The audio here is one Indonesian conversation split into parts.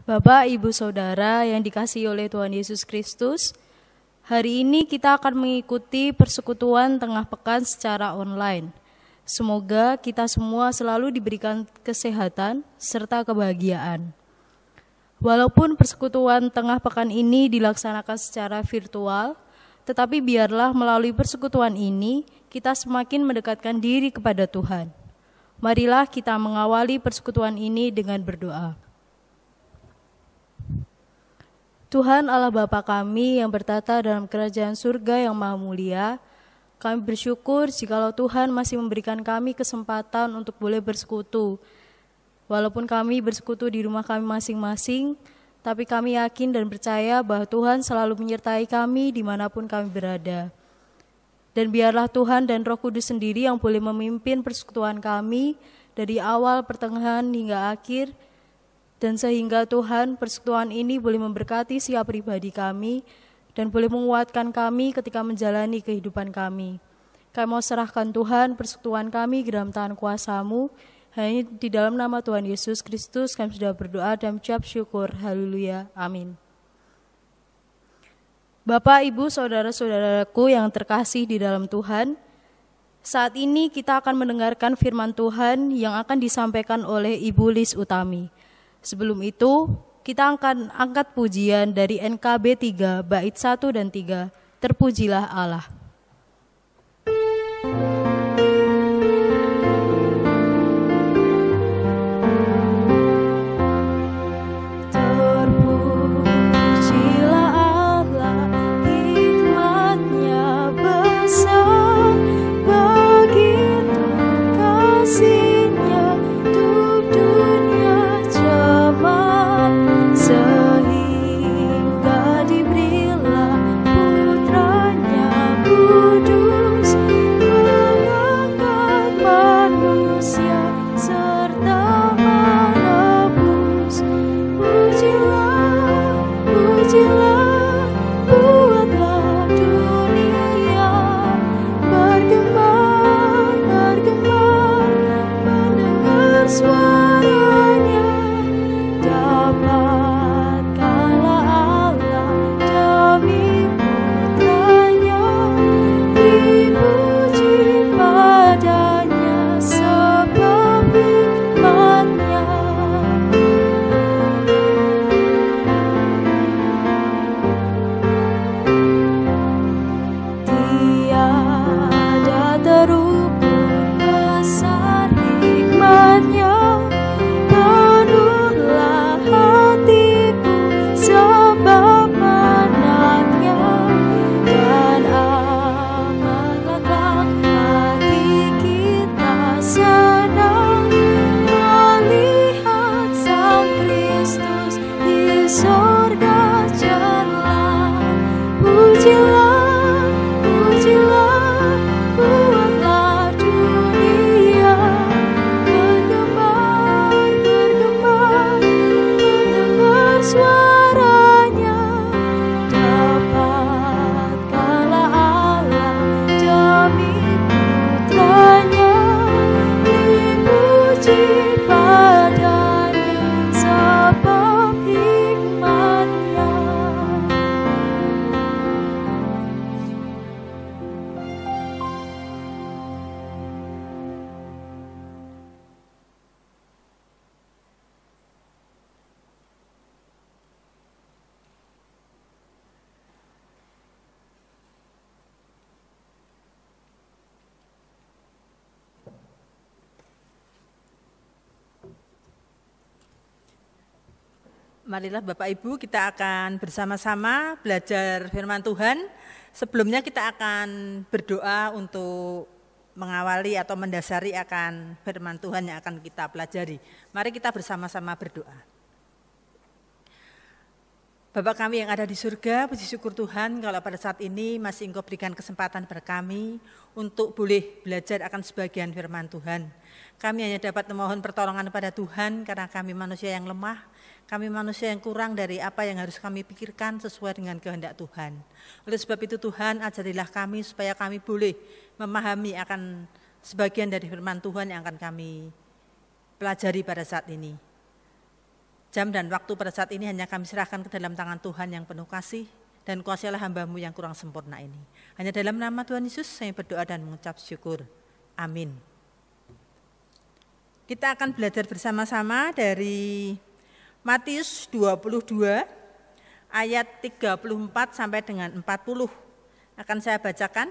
Bapak, Ibu, Saudara yang dikasihi oleh Tuhan Yesus Kristus, hari ini kita akan mengikuti persekutuan tengah pekan secara online. Semoga kita semua selalu diberikan kesehatan serta kebahagiaan. Walaupun persekutuan tengah pekan ini dilaksanakan secara virtual, tetapi biarlah melalui persekutuan ini kita semakin mendekatkan diri kepada Tuhan. Marilah kita mengawali persekutuan ini dengan berdoa. Tuhan Allah Bapa kami yang bertata dalam kerajaan surga yang maha mulia, kami bersyukur jikalau Tuhan masih memberikan kami kesempatan untuk boleh bersekutu. Walaupun kami bersekutu di rumah kami masing-masing, tapi kami yakin dan percaya bahwa Tuhan selalu menyertai kami dimanapun kami berada. Dan biarlah Tuhan dan Roh Kudus sendiri yang boleh memimpin persekutuan kami dari awal, pertengahan hingga akhir, dan sehingga Tuhan persekutuan ini boleh memberkati setiap pribadi kami dan boleh menguatkan kami ketika menjalani kehidupan kami. Kami mau serahkan Tuhan persekutuan kami ke dalam tangan kuasa-Mu. Hanya di dalam nama Tuhan Yesus Kristus kami sudah berdoa dan mengucap syukur. Haleluya. Amin. Bapak, Ibu, Saudara-saudaraku yang terkasih di dalam Tuhan, saat ini kita akan mendengarkan firman Tuhan yang akan disampaikan oleh Ibu Lis Utami. Sebelum itu, kita akan angkat pujian dari NKB 3, bait 1 dan 3, Terpujilah Allah. Marilah Bapak Ibu kita akan bersama-sama belajar firman Tuhan. Sebelumnya kita akan berdoa untuk mengawali atau mendasari akan firman Tuhan yang akan kita pelajari. Mari kita bersama-sama berdoa. Bapa kami yang ada di surga, puji syukur Tuhan kalau pada saat ini masih Engkau berikan kesempatan kepada kami untuk boleh belajar akan sebagian firman Tuhan. Kami hanya dapat memohon pertolongan pada Tuhan karena kami manusia yang lemah, kami manusia yang kurang dari apa yang harus kami pikirkan sesuai dengan kehendak Tuhan. Oleh sebab itu Tuhan, ajarilah kami supaya kami boleh memahami akan sebagian dari firman Tuhan yang akan kami pelajari pada saat ini. Jam dan waktu pada saat ini hanya kami serahkan ke dalam tangan Tuhan yang penuh kasih, dan kuasailah hamba-Mu yang kurang sempurna ini. Hanya dalam nama Tuhan Yesus saya berdoa dan mengucap syukur. Amin. Kita akan belajar bersama-sama dari Matius 22 ayat 34 sampai dengan 40. Akan saya bacakan.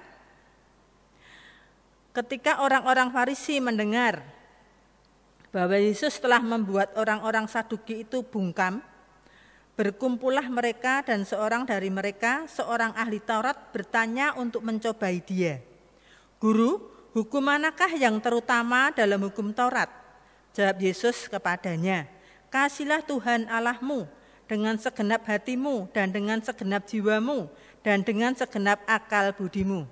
Ketika orang-orang Farisi mendengar bahwa Yesus telah membuat orang-orang Saduki itu bungkam, berkumpullah mereka dan seorang dari mereka, seorang ahli Taurat, bertanya untuk mencobai dia. Guru, hukum manakah yang terutama dalam hukum Taurat? Jawab Yesus kepadanya, kasihlah Tuhan Allahmu dengan segenap hatimu dan dengan segenap jiwamu dan dengan segenap akal budimu.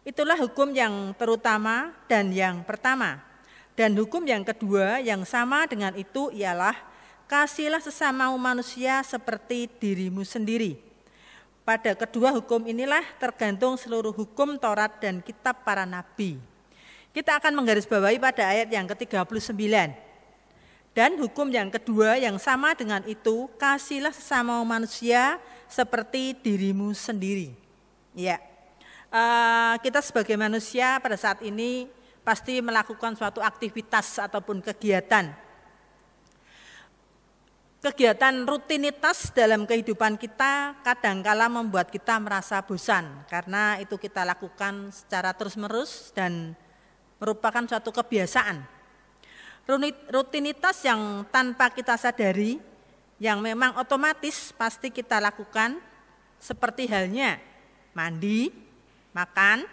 Itulah hukum yang terutama dan yang pertama. Dan hukum yang kedua yang sama dengan itu ialah kasihlah sesamamu manusia seperti dirimu sendiri. Pada kedua hukum inilah tergantung seluruh hukum Taurat dan kitab para nabi. Kita akan menggarisbawahi pada ayat yang ke-39. Dan hukum yang kedua yang sama dengan itu, kasihlah sesamamu manusia seperti dirimu sendiri. Ya, kita sebagai manusia pada saat ini pasti melakukan suatu aktivitas ataupun kegiatan. Kegiatan rutinitas dalam kehidupan kita kadangkala membuat kita merasa bosan, karena itu kita lakukan secara terus-menerus dan merupakan suatu kebiasaan. Rutinitas yang tanpa kita sadari, yang memang otomatis pasti kita lakukan, seperti halnya mandi, makan,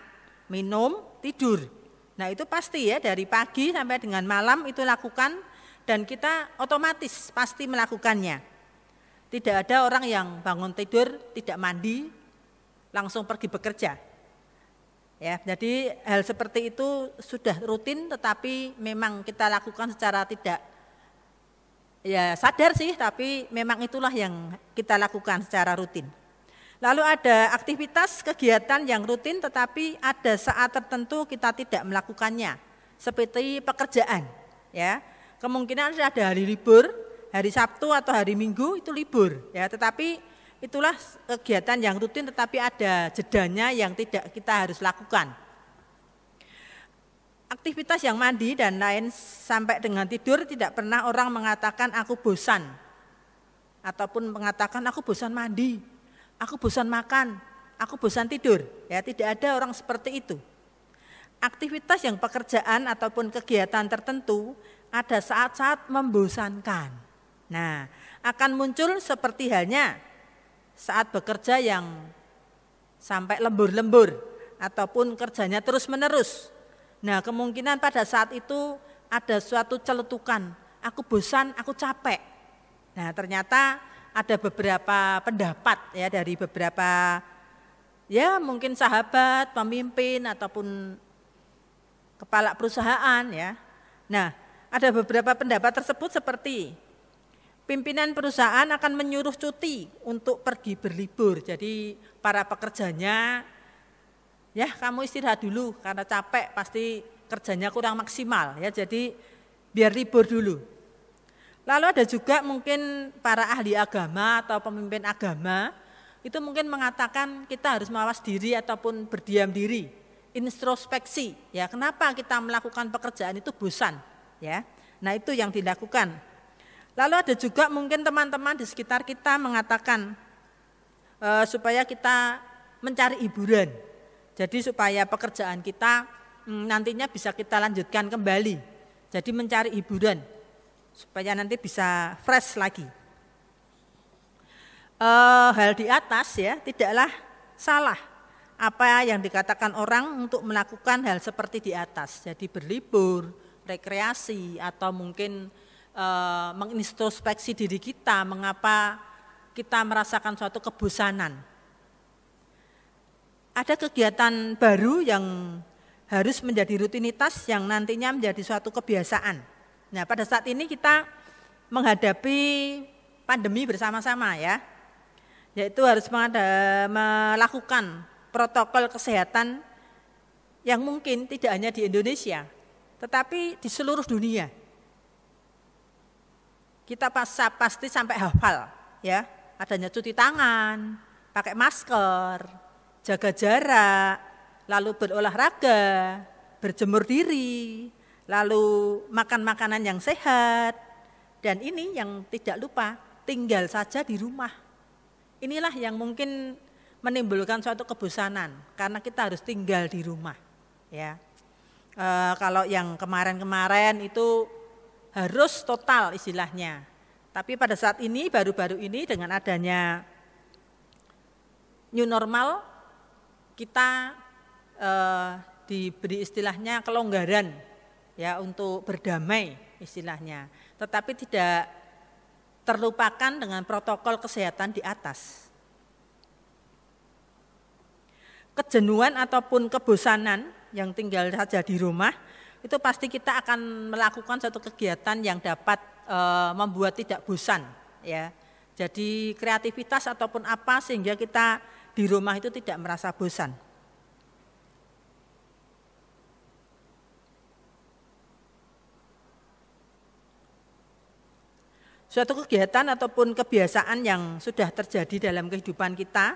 minum, tidur. Nah itu pasti ya, dari pagi sampai dengan malam itu lakukan, dan kita otomatis pasti melakukannya. Tidak ada orang yang bangun tidur, tidak mandi, langsung pergi bekerja. Ya, jadi hal seperti itu sudah rutin, tetapi memang kita lakukan secara tidak ya sadar sih, tapi memang itulah yang kita lakukan secara rutin. Lalu ada aktivitas kegiatan yang rutin tetapi ada saat tertentu kita tidak melakukannya, seperti pekerjaan. Ya, kemungkinan ada hari libur, hari Sabtu atau hari Minggu itu libur. Ya, tetapi itulah kegiatan yang rutin tetapi ada jedanya yang tidak kita harus lakukan. Aktivitas yang mandi dan lain sampai dengan tidur tidak pernah orang mengatakan aku bosan, ataupun mengatakan aku bosan mandi, aku bosan makan, aku bosan tidur. Ya, tidak ada orang seperti itu. Aktivitas yang pekerjaan ataupun kegiatan tertentu ada saat-saat membosankan. Nah, akan muncul seperti halnya saat bekerja yang sampai lembur-lembur ataupun kerjanya terus-menerus. Nah, kemungkinan pada saat itu ada suatu celetukan, aku bosan, aku capek. Nah, ternyata ada beberapa pendapat ya dari beberapa ya mungkin sahabat, pemimpin ataupun kepala perusahaan ya. Nah, ada beberapa pendapat tersebut seperti pimpinan perusahaan akan menyuruh cuti untuk pergi berlibur. Jadi para pekerjanya ya kamu istirahat dulu karena capek, pasti kerjanya kurang maksimal ya. Jadi biar libur dulu. Lalu ada juga mungkin para ahli agama atau pemimpin agama itu mungkin mengatakan kita harus mawas diri ataupun berdiam diri, introspeksi. Ya, kenapa kita melakukan pekerjaan itu bosan? Ya, nah itu yang dilakukan. Lalu ada juga mungkin teman-teman di sekitar kita mengatakan supaya kita mencari hiburan. Jadi supaya pekerjaan kita nantinya bisa kita lanjutkan kembali. Jadi mencari hiburan supaya nanti bisa fresh lagi. Hal di atas ya tidaklah salah apa yang dikatakan orang untuk melakukan hal seperti di atas. Jadi berlibur, rekreasi atau mungkin mengintrospeksi diri kita, mengapa kita merasakan suatu kebosanan. Ada kegiatan baru yang harus menjadi rutinitas yang nantinya menjadi suatu kebiasaan. Nah, pada saat ini kita menghadapi pandemi bersama-sama ya, yaitu harus melakukan protokol kesehatan yang mungkin tidak hanya di Indonesia, tetapi di seluruh dunia. kita pasti sampai hafal ya, adanya cuci tangan, pakai masker, jaga jarak, lalu berolahraga, berjemur diri, lalu makan makanan yang sehat, dan ini yang tidak lupa, tinggal saja di rumah. Inilah yang mungkin menimbulkan suatu kebosanan, karena kita harus tinggal di rumah. Ya, kalau yang kemarin-kemarin itu harus total istilahnya. Tapi pada saat ini, baru-baru ini dengan adanya new normal, kita diberi istilahnya kelonggaran ya untuk berdamai istilahnya. Tetapi tidak terlupakan dengan protokol kesehatan di atas. Kejenuhan ataupun kebosanan yang tinggal saja di rumah, itu pasti kita akan melakukan satu kegiatan yang dapat membuat tidak bosan ya. Jadi kreativitas ataupun apa sehingga kita di rumah itu tidak merasa bosan. Suatu kegiatan ataupun kebiasaan yang sudah terjadi dalam kehidupan kita,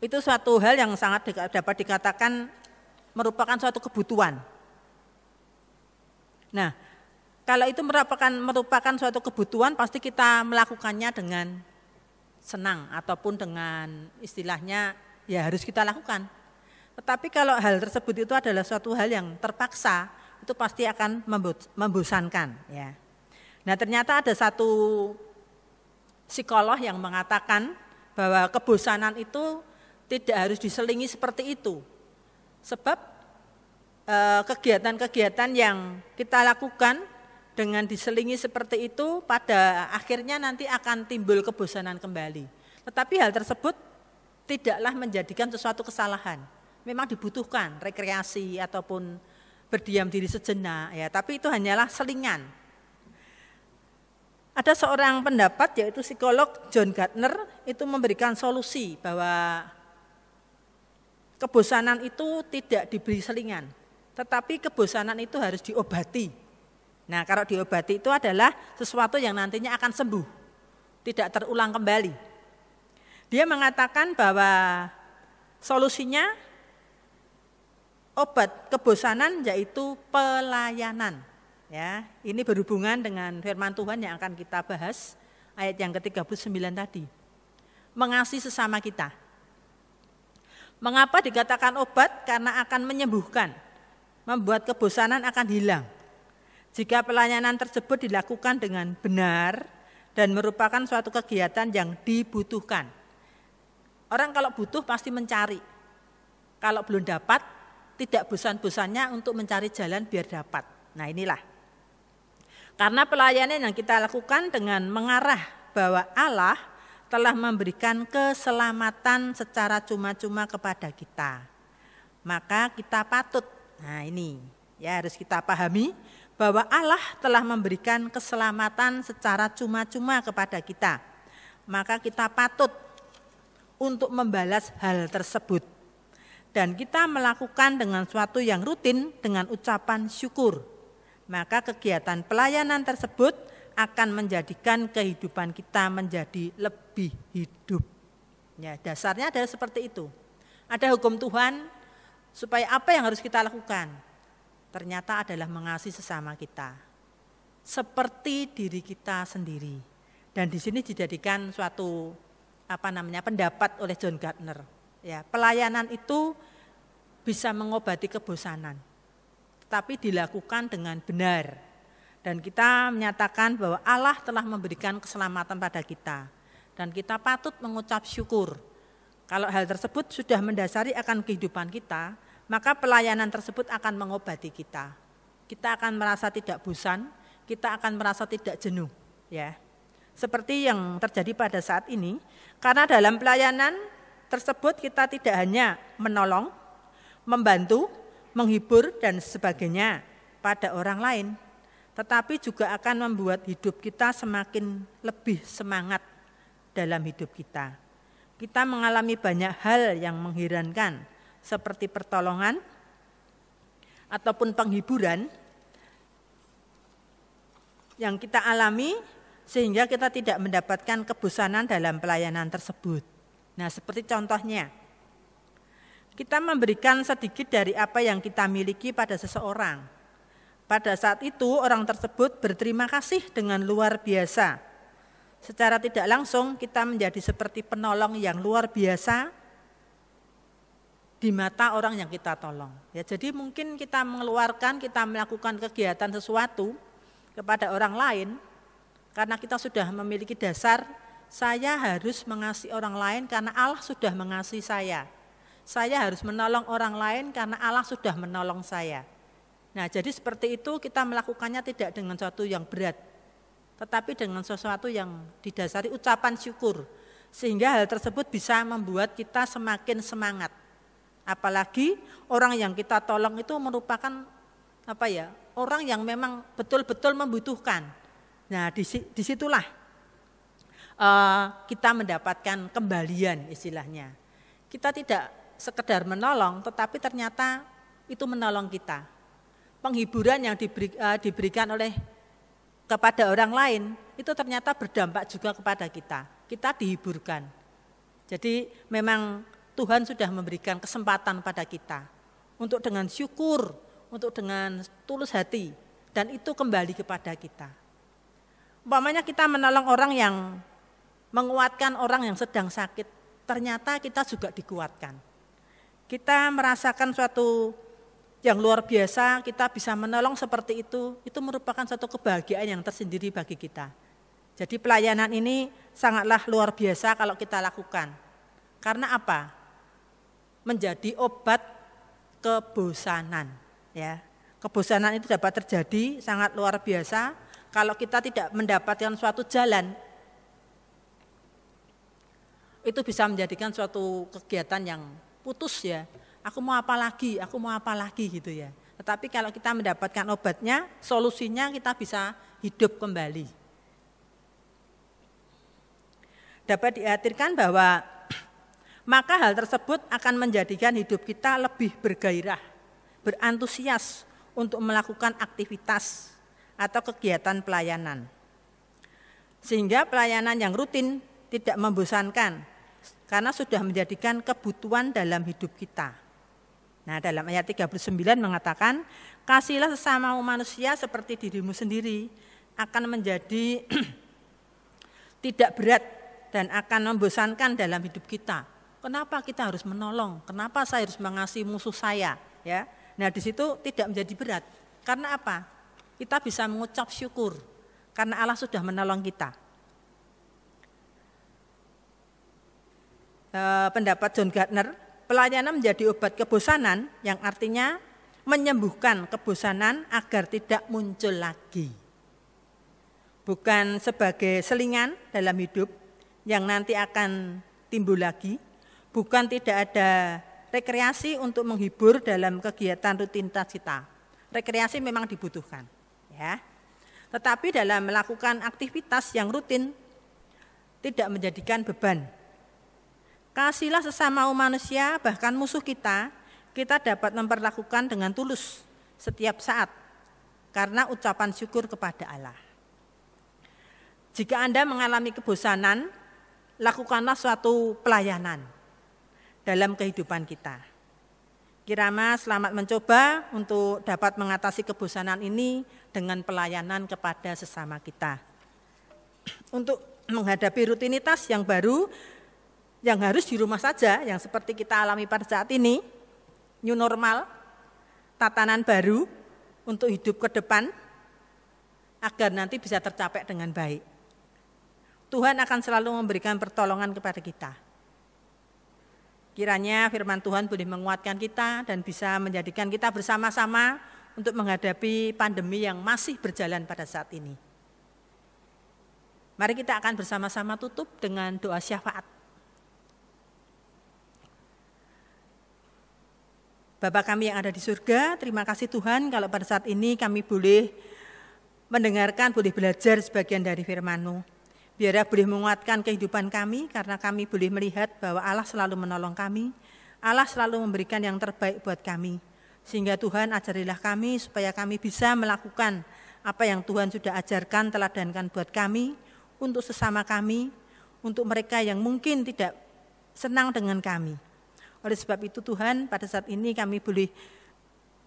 itu suatu hal yang sangat dapat dikatakan merupakan suatu kebutuhan. Nah, kalau itu merupakan suatu kebutuhan, pasti kita melakukannya dengan senang ataupun dengan istilahnya ya harus kita lakukan. Tetapi kalau hal tersebut itu adalah suatu hal yang terpaksa, itu pasti akan membosankan. Ya. Nah, ternyata ada satu psikolog yang mengatakan bahwa kebosanan itu tidak harus diselingi seperti itu. Sebab kegiatan-kegiatan yang kita lakukan dengan diselingi seperti itu pada akhirnya nanti akan timbul kebosanan kembali. Tetapi hal tersebut tidaklah menjadikan sesuatu kesalahan. Memang dibutuhkan rekreasi ataupun berdiam diri sejenak ya, tapi itu hanyalah selingan. Ada seorang pendapat yaitu psikolog John Gardner itu memberikan solusi bahwa kebosanan itu tidak diberi selingan, tetapi kebosanan itu harus diobati. Nah, kalau diobati itu adalah sesuatu yang nantinya akan sembuh, tidak terulang kembali. Dia mengatakan bahwa solusinya obat kebosanan yaitu pelayanan. Ya, ini berhubungan dengan firman Tuhan yang akan kita bahas, ayat yang ke-39 tadi. Mengasihi sesama kita. Mengapa dikatakan obat? Karena akan menyembuhkan, membuat kebosanan akan hilang. Jika pelayanan tersebut dilakukan dengan benar dan merupakan suatu kegiatan yang dibutuhkan. Orang kalau butuh pasti mencari. Kalau belum dapat, tidak bosan-bosannya untuk mencari jalan biar dapat. Nah, inilah. Karena pelayanan yang kita lakukan dengan mengarah bahwa Allah telah memberikan keselamatan secara cuma-cuma kepada kita. Maka kita patut, nah ini ya harus kita pahami bahwa Allah telah memberikan keselamatan secara cuma-cuma kepada kita. Maka kita patut untuk membalas hal tersebut. Dan kita melakukan dengan suatu yang rutin dengan ucapan syukur. Maka kegiatan pelayanan tersebut akan menjadikan kehidupan kita menjadi lebih hidup. Ya, dasarnya adalah seperti itu. Ada hukum Tuhan supaya apa yang harus kita lakukan? Ternyata adalah mengasihi sesama kita. Seperti diri kita sendiri. Dan di sini dijadikan suatu pendapat oleh John Gardner. Ya, pelayanan itu bisa mengobati kebosanan. Tetapi dilakukan dengan benar. Dan kita menyatakan bahwa Allah telah memberikan keselamatan pada kita. Dan kita patut mengucap syukur. Kalau hal tersebut sudah mendasari akan kehidupan kita, maka pelayanan tersebut akan mengobati kita. Kita akan merasa tidak bosan, kita akan merasa tidak jenuh. Ya, seperti yang terjadi pada saat ini, karena dalam pelayanan tersebut kita tidak hanya menolong, membantu, menghibur, dan sebagainya pada orang lain, tetapi juga akan membuat hidup kita semakin lebih semangat dalam hidup kita. Kita mengalami banyak hal yang mengherankan, seperti pertolongan ataupun penghiburan yang kita alami sehingga kita tidak mendapatkan kebosanan dalam pelayanan tersebut. Nah, seperti contohnya, kita memberikan sedikit dari apa yang kita miliki pada seseorang. Pada saat itu orang tersebut berterima kasih dengan luar biasa. Secara tidak langsung kita menjadi seperti penolong yang luar biasa di mata orang yang kita tolong. Ya, jadi mungkin kita melakukan kegiatan sesuatu kepada orang lain karena kita sudah memiliki dasar saya harus mengasihi orang lain karena Allah sudah mengasihi saya. Saya harus menolong orang lain karena Allah sudah menolong saya. Nah, jadi seperti itu kita melakukannya tidak dengan sesuatu yang berat, tetapi dengan sesuatu yang didasari ucapan syukur. Sehingga hal tersebut bisa membuat kita semakin semangat. Apalagi orang yang kita tolong itu merupakan orang yang memang betul-betul membutuhkan. Nah, disitulah kita mendapatkan kembalian istilahnya. Kita tidak sekedar menolong, tetapi ternyata itu menolong kita. Penghiburan yang diberikan kepada orang lain itu ternyata berdampak juga kepada kita. Kita dihiburkan. Jadi memang Tuhan sudah memberikan kesempatan pada kita untuk dengan syukur, untuk dengan tulus hati, dan itu kembali kepada kita. Umpamanya kita menolong orang yang menguatkan orang yang sedang sakit, ternyata kita juga dikuatkan. Kita merasakan suatu yang luar biasa, kita bisa menolong seperti itu merupakan suatu kebahagiaan yang tersendiri bagi kita. Jadi pelayanan ini sangatlah luar biasa kalau kita lakukan. Karena apa? Menjadi obat kebosanan. Ya. Kebosanan itu dapat terjadi sangat luar biasa kalau kita tidak mendapatkan suatu jalan. Itu bisa menjadikan suatu kegiatan yang putus ya. Aku mau apa lagi gitu ya. Tetapi kalau kita mendapatkan obatnya, solusinya kita bisa hidup kembali. Dapat diartikan bahwa maka hal tersebut akan menjadikan hidup kita lebih bergairah, berantusias untuk melakukan aktivitas atau kegiatan pelayanan. Sehingga pelayanan yang rutin tidak membosankan karena sudah menjadikan kebutuhan dalam hidup kita. Nah, dalam ayat 39 mengatakan, kasihilah sesama manusia seperti dirimu sendiri, akan menjadi tidak berat dan akan membosankan dalam hidup kita. Kenapa kita harus menolong? Kenapa saya harus mengasihi musuh saya? Ya, nah di situ tidak menjadi berat. Karena apa? Kita bisa mengucap syukur karena Allah sudah menolong kita. Pendapat John Gardner, pelayanan menjadi obat kebosanan yang artinya menyembuhkan kebosanan agar tidak muncul lagi. Bukan sebagai selingan dalam hidup yang nanti akan timbul lagi, bukan tidak ada rekreasi untuk menghibur dalam kegiatan rutinitas kita. Rekreasi memang dibutuhkan, ya. Tetapi dalam melakukan aktivitas yang rutin tidak menjadikan beban. Kasihilah sesama manusia, bahkan musuh kita dapat memperlakukan dengan tulus setiap saat karena ucapan syukur kepada Allah. Jika Anda mengalami kebosanan, lakukanlah suatu pelayanan dalam kehidupan kita. Kiranya selamat mencoba untuk dapat mengatasi kebosanan ini dengan pelayanan kepada sesama kita. Untuk menghadapi rutinitas yang baru, yang harus di rumah saja, yang seperti kita alami pada saat ini, new normal, tatanan baru untuk hidup ke depan, agar nanti bisa tercapai dengan baik. Tuhan akan selalu memberikan pertolongan kepada kita. Kiranya firman Tuhan boleh menguatkan kita dan bisa menjadikan kita bersama-sama untuk menghadapi pandemi yang masih berjalan pada saat ini. Mari kita akan bersama-sama tutup dengan doa syafaat. Bapa kami yang ada di surga, terima kasih Tuhan kalau pada saat ini kami boleh mendengarkan, boleh belajar sebagian dari firman-Mu. Biarlah boleh menguatkan kehidupan kami karena kami boleh melihat bahwa Allah selalu menolong kami, Allah selalu memberikan yang terbaik buat kami. Sehingga Tuhan ajarilah kami supaya kami bisa melakukan apa yang Tuhan sudah ajarkan, teladankan buat kami, untuk sesama kami, untuk mereka yang mungkin tidak senang dengan kami. Oleh sebab itu Tuhan, pada saat ini kami boleh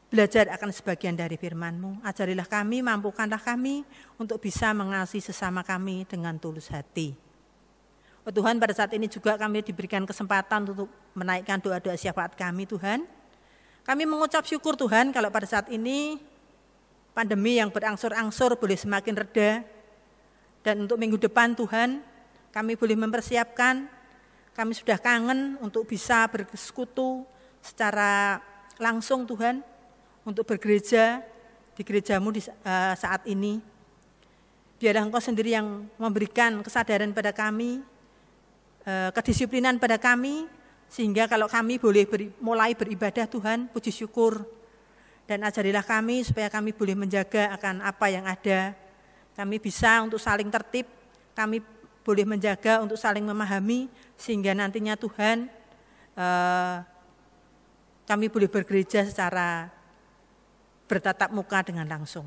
belajar akan sebagian dari firman-Mu. Ajarilah kami, mampukanlah kami untuk bisa mengasihi sesama kami dengan tulus hati. Oh Tuhan, pada saat ini juga kami diberikan kesempatan untuk menaikkan doa-doa syafaat kami Tuhan. Kami mengucap syukur Tuhan kalau pada saat ini pandemi yang berangsur-angsur boleh semakin reda. Dan untuk minggu depan Tuhan, kami boleh mempersiapkan, kami sudah kangen untuk bisa bersekutu secara langsung Tuhan, untuk bergereja di gereja-Mu di saat ini. Biarlah Engkau sendiri yang memberikan kesadaran pada kami, kedisiplinan pada kami, sehingga kalau kami boleh mulai beribadah Tuhan, puji syukur. Dan ajarilah kami supaya kami boleh menjaga akan apa yang ada. Kami bisa untuk saling tertib, kami boleh menjaga untuk saling memahami, sehingga nantinya Tuhan kami boleh bergereja secara bertatap muka dengan langsung.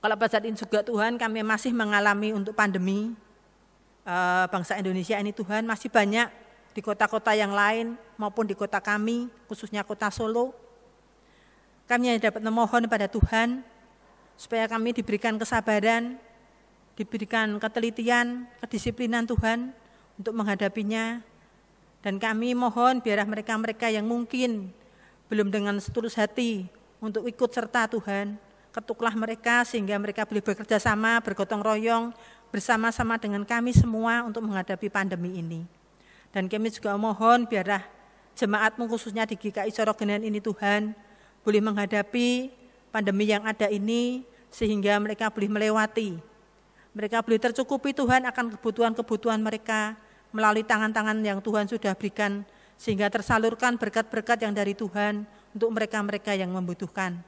Kalau pada saat ini juga Tuhan kami masih mengalami untuk pandemi, bangsa Indonesia ini Tuhan masih banyak di kota-kota yang lain maupun di kota kami, khususnya kota Solo. Kami hanya dapat memohon pada Tuhan supaya kami diberikan kesabaran, diberikan ketelitian, kedisiplinan Tuhan untuk menghadapinya. Dan kami mohon biarlah mereka-mereka yang mungkin belum dengan setulus hati untuk ikut serta Tuhan, ketuklah mereka sehingga mereka boleh bekerja sama, bergotong royong bersama-sama dengan kami semua untuk menghadapi pandemi ini. Dan kami juga mohon biarlah jemaat-Mu khususnya di GKI Sorogenen ini Tuhan boleh menghadapi pandemi yang ada ini sehingga mereka boleh melewati. Mereka boleh tercukupi Tuhan akan kebutuhan-kebutuhan mereka melalui tangan-tangan yang Tuhan sudah berikan sehingga tersalurkan berkat-berkat yang dari Tuhan untuk mereka-mereka yang membutuhkan.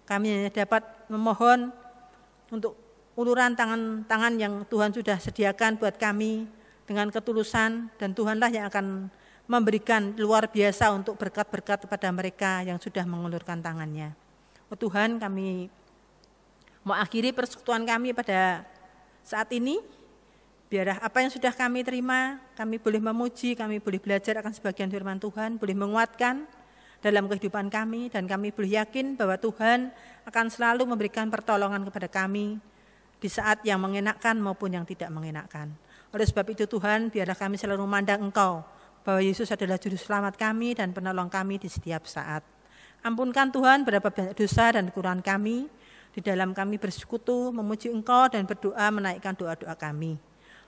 Kami hanya dapat memohon untuk uluran tangan-tangan yang Tuhan sudah sediakan buat kami dengan ketulusan, dan Tuhanlah yang akan memberikan luar biasa untuk berkat-berkat kepada mereka yang sudah mengulurkan tangannya. Oh Tuhan, kami mau akhiri persekutuan kami pada saat ini. Biarlah apa yang sudah kami terima, kami boleh memuji, kami boleh belajar akan sebagian firman Tuhan, boleh menguatkan dalam kehidupan kami, dan kami boleh yakin bahwa Tuhan akan selalu memberikan pertolongan kepada kami di saat yang mengenakkan maupun yang tidak mengenakkan. Oleh sebab itu Tuhan, biarlah kami selalu memandang Engkau, bahwa Yesus adalah juru selamat kami dan penolong kami di setiap saat. Ampunkan Tuhan berapa banyak dosa dan kekurangan kami, di dalam kami bersekutu, memuji Engkau dan berdoa menaikkan doa-doa kami.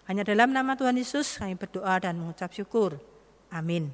Hanya dalam nama Tuhan Yesus kami berdoa dan mengucap syukur. Amin.